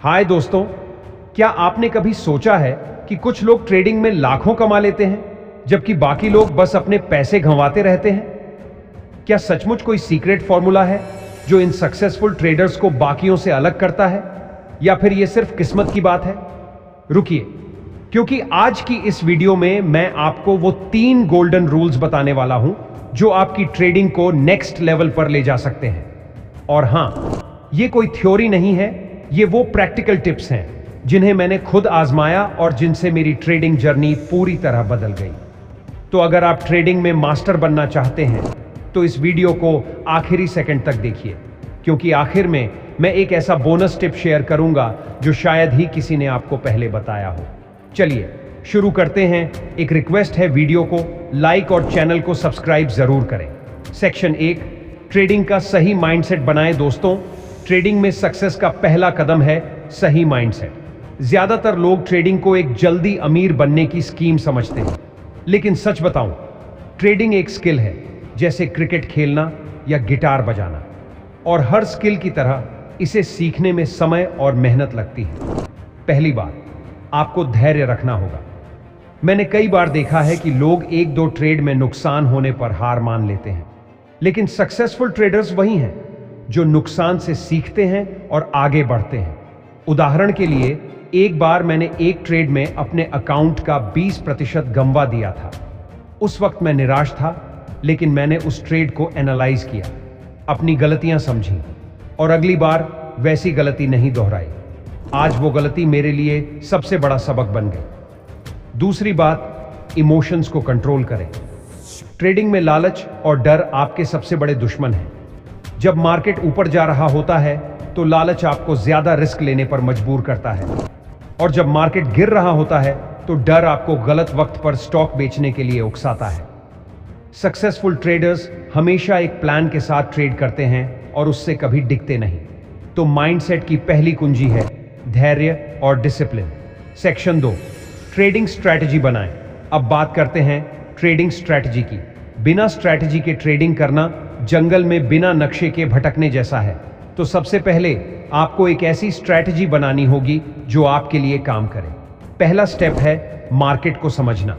हाय दोस्तों, क्या आपने कभी सोचा है कि कुछ लोग ट्रेडिंग में लाखों कमा लेते हैं जबकि बाकी लोग बस अपने पैसे गंवाते रहते हैं? क्या सचमुच कोई सीक्रेट फॉर्मूला है जो इन सक्सेसफुल ट्रेडर्स को बाकियों से अलग करता है, या फिर यह सिर्फ किस्मत की बात है? रुकिए, क्योंकि आज की इस वीडियो में मैं आपको वो 3 गोल्डन रूल्स बताने वाला हूं जो आपकी ट्रेडिंग को नेक्स्ट लेवल पर ले जा सकते हैं। और हां, ये कोई थ्योरी नहीं है, ये वो प्रैक्टिकल टिप्स हैं जिन्हें मैंने खुद आजमाया और जिनसे मेरी ट्रेडिंग जर्नी पूरी तरह बदल गई। तो अगर आप ट्रेडिंग में मास्टर बनना चाहते हैं तो इस वीडियो को आखिरी सेकंड तक देखिए, क्योंकि आखिर में मैं एक ऐसा बोनस टिप शेयर करूंगा जो शायद ही किसी ने आपको पहले बताया हो। चलिए शुरू करते हैं। एक रिक्वेस्ट है, वीडियो को लाइक और चैनल को सब्सक्राइब जरूर करें। सेक्शन 1, ट्रेडिंग का सही माइंडसेट बनाएं। दोस्तों, ट्रेडिंग में सक्सेस का पहला कदम है सही माइंडसेट। ज्यादातर लोग ट्रेडिंग को एक जल्दी अमीर बनने की स्कीम समझते हैं, लेकिन सच बताऊं, ट्रेडिंग एक स्किल है, जैसे क्रिकेट खेलना या गिटार बजाना, और हर स्किल की तरह इसे सीखने में समय और मेहनत लगती है। पहली बात, आपको धैर्य रखना होगा। मैंने कई बार देखा है कि लोग 1-2 ट्रेड में नुकसान होने पर हार मान लेते हैं, लेकिन सक्सेसफुल ट्रेडर्स वही हैं जो नुकसान से सीखते हैं और आगे बढ़ते हैं। उदाहरण के लिए, एक बार मैंने एक ट्रेड में अपने अकाउंट का 20% गंवा दिया था। उस वक्त मैं निराश था, लेकिन मैंने उस ट्रेड को एनालाइज किया, अपनी गलतियां समझी और अगली बार वैसी गलती नहीं दोहराई। आज वो गलती मेरे लिए सबसे बड़ा सबक बन गई। दूसरी बात, इमोशंस को कंट्रोल करें। ट्रेडिंग में लालच और डर आपके सबसे बड़े दुश्मन हैं। जब मार्केट ऊपर जा रहा होता है तो लालच आपको ज्यादा रिस्क लेने पर मजबूर करता है, और जब मार्केट गिर रहा होता है तो डर आपको गलत वक्त पर स्टॉक बेचने के लिए उकसाता है। सक्सेसफुल ट्रेडर्स हमेशा एक प्लान के साथ ट्रेड करते हैं और उससे कभी डिगते नहीं। तो माइंडसेट की पहली कुंजी है धैर्य और डिसिप्लिन। सेक्शन 2, ट्रेडिंग स्ट्रैटेजी बनाएं। अब बात करते हैं ट्रेडिंग स्ट्रैटेजी की। बिना स्ट्रैटेजी के ट्रेडिंग करना जंगल में बिना नक्शे के भटकने जैसा है। तो सबसे पहले आपको एक ऐसी स्ट्रैटेजी बनानी होगी जो आपके लिए काम करे। पहला स्टेप है मार्केट को समझना।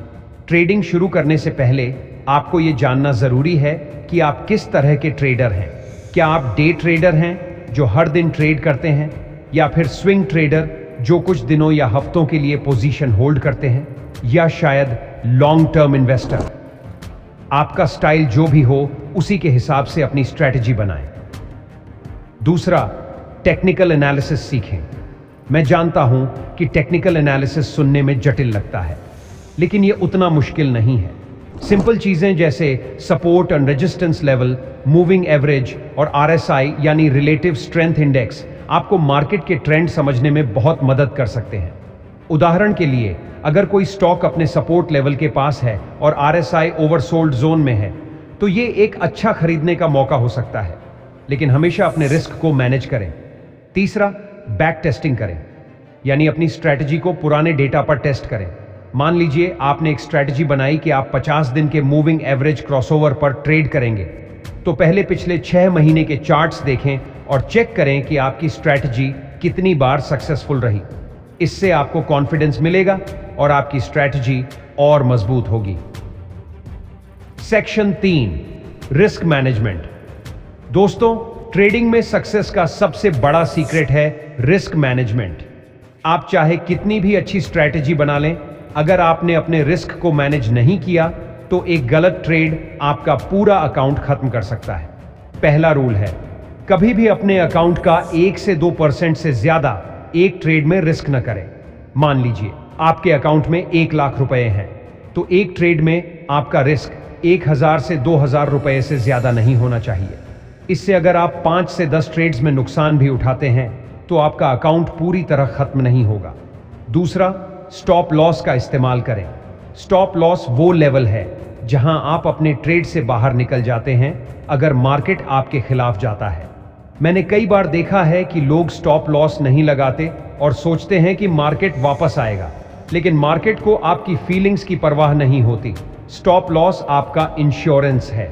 ट्रेडिंग शुरू करने से पहले आपको यह जानना जरूरी है कि आप किस तरह के ट्रेडर हैं। क्या आप डे ट्रेडर हैं जो हर दिन ट्रेड करते हैं, या फिर स्विंग ट्रेडर जो कुछ दिनों या हफ्तों के लिए पोजीशन होल्ड करते हैं, या शायद लॉन्ग टर्म इन्वेस्टर? आपका स्टाइल जो भी हो, उसी के हिसाब से अपनी स्ट्रैटेजी बनाएं। दूसरा, टेक्निकल एनालिसिस सीखें। मैं जानता हूं कि टेक्निकल एनालिसिस सुनने में जटिल लगता है, लेकिन यह उतना मुश्किल नहीं है। सिंपल चीजें जैसे support and resistance level, moving average और RSI यानी रिलेटिव स्ट्रेंथ इंडेक्स आपको मार्केट के ट्रेंड समझने में बहुत मदद कर सकते हैं। उदाहरण के लिए, अगर कोई स्टॉक अपने सपोर्ट लेवल के पास है और RSI ओवरसोल्ड जोन में है, तो ये एक अच्छा खरीदने का मौका हो सकता है, लेकिन हमेशा अपने रिस्क को मैनेज करें। तीसरा, बैक टेस्टिंग करें, यानी अपनी स्ट्रैटेजी को पुराने डेटा पर टेस्ट करें। मान लीजिए आपने एक स्ट्रैटेजी बनाई कि आप 50 दिन के मूविंग एवरेज क्रॉसओवर पर ट्रेड करेंगे, तो पहले पिछले 6 महीने के चार्ट्स देखें और चेक करें कि आपकी स्ट्रैटेजी कितनी बार सक्सेसफुल रही। इससे आपको कॉन्फिडेंस मिलेगा और आपकी स्ट्रैटेजी और मजबूत होगी। Section 3, risk management. दोस्तों, ट्रेडिंग में सक्सेस का सबसे बड़ा सीक्रेट है रिस्क मैनेजमेंट। आप चाहे कितनी भी अच्छी स्ट्रैटेजी बना लें, अगर आपने अपने रिस्क को मैनेज नहीं किया तो एक गलत ट्रेड आपका पूरा अकाउंट खत्म कर सकता है। पहला रूल है, कभी भी अपने अकाउंट का 1 से 2% से ज्यादा एक ट्रेड में रिस्क न करें। मान लीजिए आपके अकाउंट में 1 लाख रुपए हैं, तो एक ट्रेड में आपका रिस्क 1000 से 2000 रुपए से ज्यादा नहीं होना चाहिए। इससे अगर आप 5 से 10 ट्रेड्स में नुकसान भी उठाते हैं तो आपका अकाउंट पूरी तरह खत्म नहीं होगा। दूसरा, स्टॉप लॉस का इस्तेमाल करें। स्टॉप लॉस वो लेवल है जहां आप अपने ट्रेड से बाहर निकल जाते हैं अगर मार्केट आपके खिलाफ जाता है। मैंने कई बार देखा है कि लोग स्टॉप लॉस नहीं लगाते और सोचते हैं कि मार्केट वापस आएगा, लेकिन मार्केट को आपकी फीलिंग्स की परवाह नहीं होती। स्टॉप लॉस आपका इंश्योरेंस है।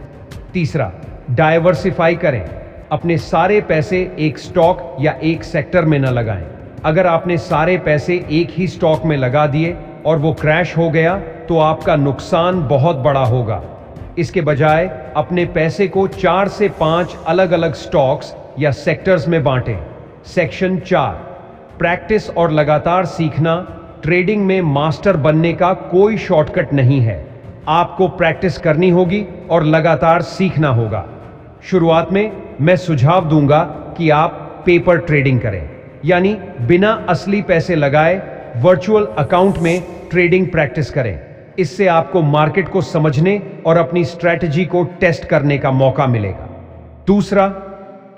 तीसरा, डाइवर्सिफाई करें। अपने सारे पैसे एक स्टॉक या एक सेक्टर में न लगाएं। अगर आपने सारे पैसे एक ही स्टॉक में लगा दिए और वो क्रैश हो गया तो आपका नुकसान बहुत बड़ा होगा। इसके बजाय अपने पैसे को 4 से 5 अलग अलग स्टॉक्स या सेक्टर्स में बांटें। सेक्शन 4, प्रैक्टिस और लगातार सीखना। ट्रेडिंग में मास्टर बनने का कोई शॉर्टकट नहीं है। आपको प्रैक्टिस करनी होगी और लगातार सीखना होगा। शुरुआत में मैं सुझाव दूंगा कि आप पेपर ट्रेडिंग करें, यानी बिना असली पैसे लगाए वर्चुअल अकाउंट में ट्रेडिंग प्रैक्टिस करें। इससे आपको मार्केट को समझने और अपनी स्ट्रैटेजी को टेस्ट करने का मौका मिलेगा। दूसरा,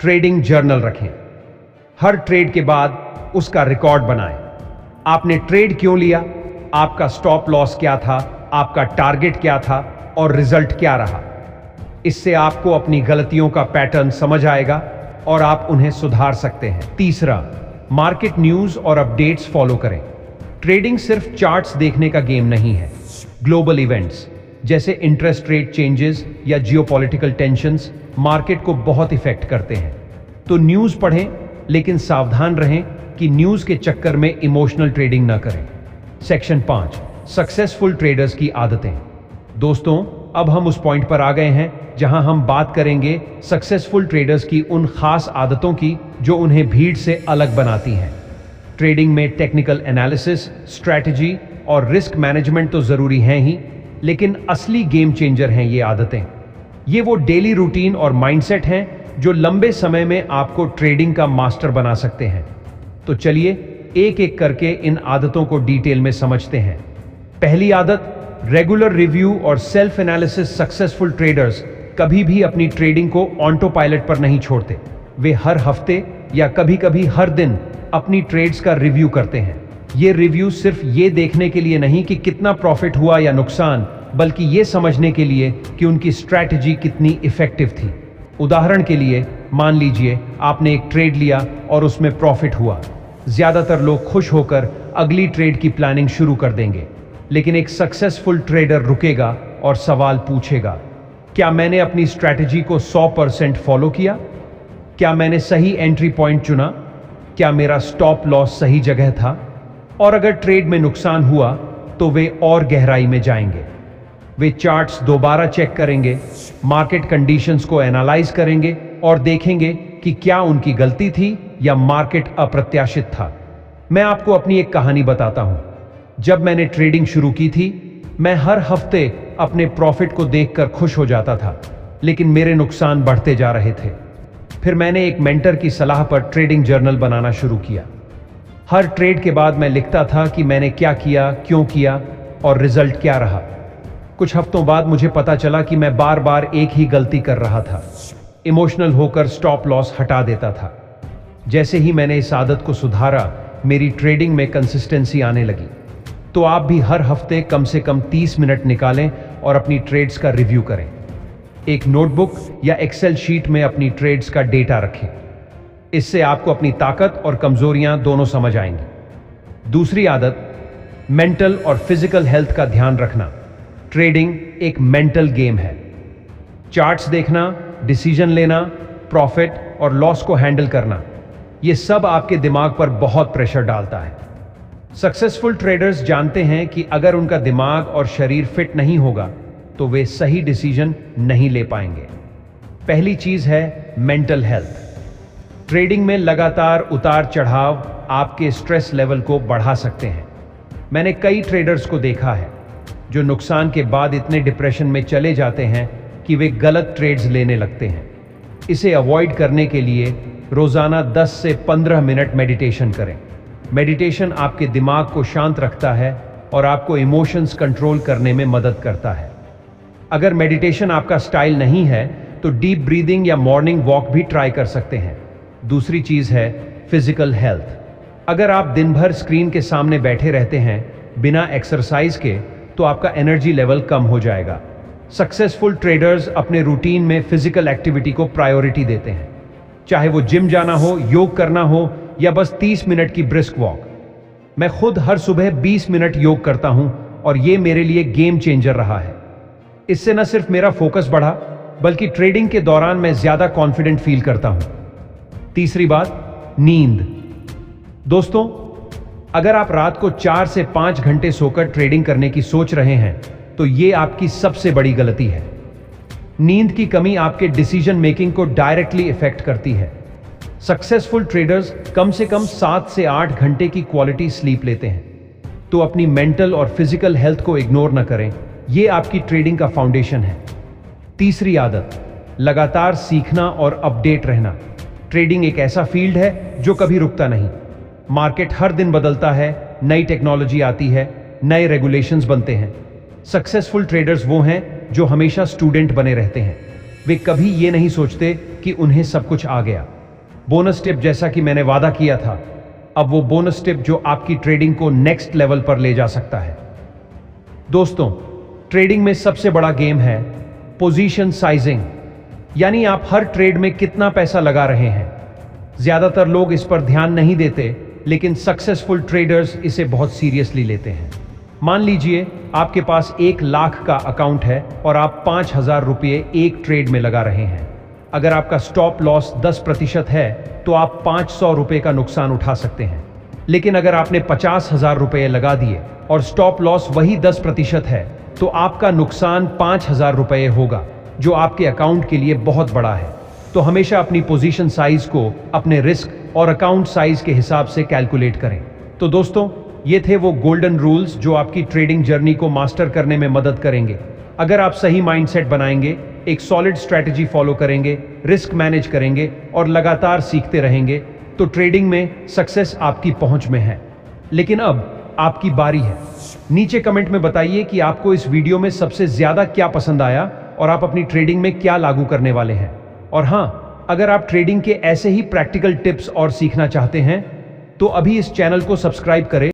ट्रेडिंग जर्नल रखें। हर ट्रेड के बाद उसका रिकॉर्ड बनाएं। आपने ट्रेड क्यों लिया, आपका स्टॉप लॉस क्या था, आपका टारगेट क्या था और रिजल्ट क्या रहा। इससे आपको अपनी गलतियों का पैटर्न समझ आएगा और आप उन्हें सुधार सकते हैं। तीसरा, मार्केट न्यूज़ और अपडेट्स फॉलो करें। ट्रेडिंग सिर्फ चार्ट्स देखने का गेम नहीं है। ग्लोबल इवेंट्स जैसे इंटरेस्ट रेट चेंजेस या जियोपॉलिटिकल टेंशंस मार्केट को बहुत इफेक्ट करते हैं। तो न्यूज़ पढ़ें, लेकिन सावधान रहें कि न्यूज़ के चक्कर में इमोशनल ट्रेडिंग ना करें। सेक्शन 5, सक्सेसफुल ट्रेडर्स की आदतें। दोस्तों, अब हम उस पॉइंट पर आ गए हैं जहां हम बात करेंगे सक्सेसफुल ट्रेडर्स की उन खास आदतों की जो उन्हें भीड़ से अलग बनाती हैं। ट्रेडिंग में टेक्निकल एनालिसिस, स्ट्रैटेजी और रिस्क मैनेजमेंट तो जरूरी हैं ही, लेकिन असली गेम चेंजर हैं ये आदतें। ये वो डेली रूटीन और माइंडसेट हैं जो लंबे समय में आपको ट्रेडिंग का मास्टर बना सकते हैं। तो चलिए एक एक करके इन आदतों को डिटेल में समझते हैं। पहली आदत, रेगुलर रिव्यू और सेल्फ एनालिसिस। सक्सेसफुल ट्रेडर्स कभी भी अपनी ट्रेडिंग को ऑटो पायलट पर नहीं छोड़ते। वे हर हफ्ते या कभी कभी हर दिन अपनी ट्रेड्स का रिव्यू करते हैं। ये रिव्यू सिर्फ ये देखने के लिए नहीं कि कितना प्रॉफिट हुआ या नुकसान, बल्कि ये समझने के लिए कि उनकी स्ट्रैटेजी कितनी इफेक्टिव थी। उदाहरण के लिए, मान लीजिए आपने एक ट्रेड लिया और उसमें प्रॉफिट हुआ। ज्यादातर लोग खुश होकर अगली ट्रेड की प्लानिंग शुरू कर देंगे, लेकिन एक सक्सेसफुल ट्रेडर रुकेगा और सवाल पूछेगा, क्या मैंने अपनी स्ट्रैटेजी को 100% फॉलो किया? क्या मैंने सही एंट्री पॉइंट चुना? क्या मेरा स्टॉप लॉस सही जगह था? और अगर ट्रेड में नुकसान हुआ तो वे और गहराई में जाएंगे। वे चार्ट्स दोबारा चेक करेंगे, मार्केट कंडीशंस को एनालाइज करेंगे और देखेंगे कि क्या उनकी गलती थी या मार्केट अप्रत्याशित था। मैं आपको अपनी एक कहानी बताता हूं। जब मैंने ट्रेडिंग शुरू की थी, मैं हर हफ्ते अपने प्रॉफिट को देखकर खुश हो जाता था, लेकिन मेरे नुकसान बढ़ते जा रहे थे। फिर मैंने एक मेंटर की सलाह पर ट्रेडिंग जर्नल बनाना शुरू किया। हर ट्रेड के बाद मैं लिखता था कि मैंने क्या किया, क्यों किया और रिजल्ट क्या रहा। कुछ हफ्तों बाद मुझे पता चला कि मैं बार बार एक ही गलती कर रहा था। इमोशनल होकर स्टॉप लॉस हटा देता था। जैसे ही मैंने इस आदत को सुधारा, मेरी ट्रेडिंग में कंसिस्टेंसी आने लगी। तो आप भी हर हफ्ते कम से कम 30 मिनट निकालें और अपनी ट्रेड्स का रिव्यू करें। एक नोटबुक या एक्सेल शीट में अपनी ट्रेड्स का डेटा रखें। इससे आपको अपनी ताकत और कमजोरियां दोनों समझ आएंगी। दूसरी आदत, मेंटल और फिजिकल हेल्थ का ध्यान रखना। ट्रेडिंग एक मेंटल गेम है। चार्ट्स देखना, डिसीजन लेना, प्रॉफिट और लॉस को हैंडल करना, यह सब आपके दिमाग पर बहुत प्रेशर डालता है। सक्सेसफुल ट्रेडर्स जानते हैं कि अगर उनका दिमाग और शरीर फिट नहीं होगा तो वे सही डिसीजन नहीं ले पाएंगे। पहली चीज है मेंटल हेल्थ। ट्रेडिंग में लगातार उतार चढ़ाव आपके स्ट्रेस लेवल को बढ़ा सकते हैं। मैंने कई ट्रेडर्स को देखा है जो नुकसान के बाद इतने डिप्रेशन में चले जाते हैं कि वे गलत ट्रेड्स लेने लगते हैं। इसे अवॉइड करने के लिए रोजाना 10 से 15 मिनट मेडिटेशन करें। मेडिटेशन आपके दिमाग को शांत रखता है और आपको इमोशंस कंट्रोल करने में मदद करता है। अगर मेडिटेशन आपका स्टाइल नहीं है तो डीप ब्रीदिंग या मॉर्निंग वॉक भी ट्राई कर सकते हैं। दूसरी चीज है फिजिकल हेल्थ। अगर आप दिन भर स्क्रीन के सामने बैठे रहते हैं बिना एक्सरसाइज के, तो आपका एनर्जी लेवल कम हो जाएगा। सक्सेसफुल ट्रेडर्स अपने रूटीन में फिजिकल एक्टिविटी को प्रायोरिटी देते हैं, चाहे वो जिम जाना हो, योग करना हो या बस 30 मिनट की ब्रिस्क वॉक। मैं खुद हर सुबह 20 मिनट योग करता हूं और ये मेरे लिए गेम चेंजर रहा है। इससे न सिर्फ मेरा फोकस बढ़ा, बल्कि ट्रेडिंग के दौरान मैं ज्यादा कॉन्फिडेंट फील करता हूं। तीसरी बात, नींद। दोस्तों, अगर आप रात को 4 से 5 घंटे सोकर ट्रेडिंग करने की सोच रहे हैं तो ये आपकी सबसे बड़ी गलती है। नींद की कमी आपके डिसीजन मेकिंग को डायरेक्टली इफेक्ट करती है। सक्सेसफुल ट्रेडर्स कम से कम 7 से 8 घंटे की क्वालिटी स्लीप लेते हैं। तो अपनी मेंटल और फिजिकल हेल्थ को इग्नोर न करें, यह आपकी ट्रेडिंग का फाउंडेशन है। तीसरी आदत, लगातार सीखना और अपडेट रहना। ट्रेडिंग एक ऐसा फील्ड है जो कभी रुकता नहीं। मार्केट हर दिन बदलता है, नई टेक्नोलॉजी आती है, नए रेगुलेशंस बनते हैं। सक्सेसफुल ट्रेडर्स वो हैं जो हमेशा स्टूडेंट बने रहते हैं। वे कभी ये नहीं सोचते कि उन्हें सब कुछ आ गया। बोनस टिप, जैसा कि मैंने वादा किया था, अब वो बोनस टिप जो आपकी ट्रेडिंग को नेक्स्ट लेवल पर ले जा सकता है। दोस्तों, ट्रेडिंग में सबसे बड़ा गेम है पोजीशन साइजिंग, यानी आप हर ट्रेड में कितना पैसा लगा रहे हैं। ज्यादातर लोग इस पर ध्यान नहीं देते, लेकिन सक्सेसफुल ट्रेडर्स इसे बहुत सीरियसली लेते हैं। मान लीजिए आपके पास 1 लाख का अकाउंट है और आप 5,000 रुपये एक ट्रेड में लगा रहे हैं। अगर आपका स्टॉप लॉस 10% है तो आप 500 रुपये का नुकसान उठा सकते हैं। लेकिन अगर आपने 50,000 रुपये लगा दिए और स्टॉप लॉस वही 10% है तो आपका नुकसान 5,000 रुपये होगा, जो आपके अकाउंट के लिए बहुत बड़ा है। तो हमेशा अपनी पोजीशन साइज को अपने रिस्क और अकाउंट साइज के हिसाब से कैलकुलेट करें। तो दोस्तों, ये थे वो गोल्डन रूल्स जो आपकी ट्रेडिंग जर्नी को मास्टर करने में मदद करेंगे। अगर आप सही माइंडसेट बनाएंगे, एक सॉलिड स्ट्रैटेजी फॉलो करेंगे, रिस्क मैनेज करेंगे और लगातार सीखते रहेंगे, तो ट्रेडिंग में सक्सेस आपकी पहुंच में है। लेकिन अब आपकी बारी है। नीचे कमेंट में बताइए कि आपको इस वीडियो में सबसे ज्यादा क्या पसंद आया और आप अपनी ट्रेडिंग में क्या लागू करने वाले हैं। और हाँ, अगर आप ट्रेडिंग के ऐसे ही प्रैक्टिकल टिप्स और सीखना चाहते हैं तो अभी इस चैनल को सब्सक्राइब करें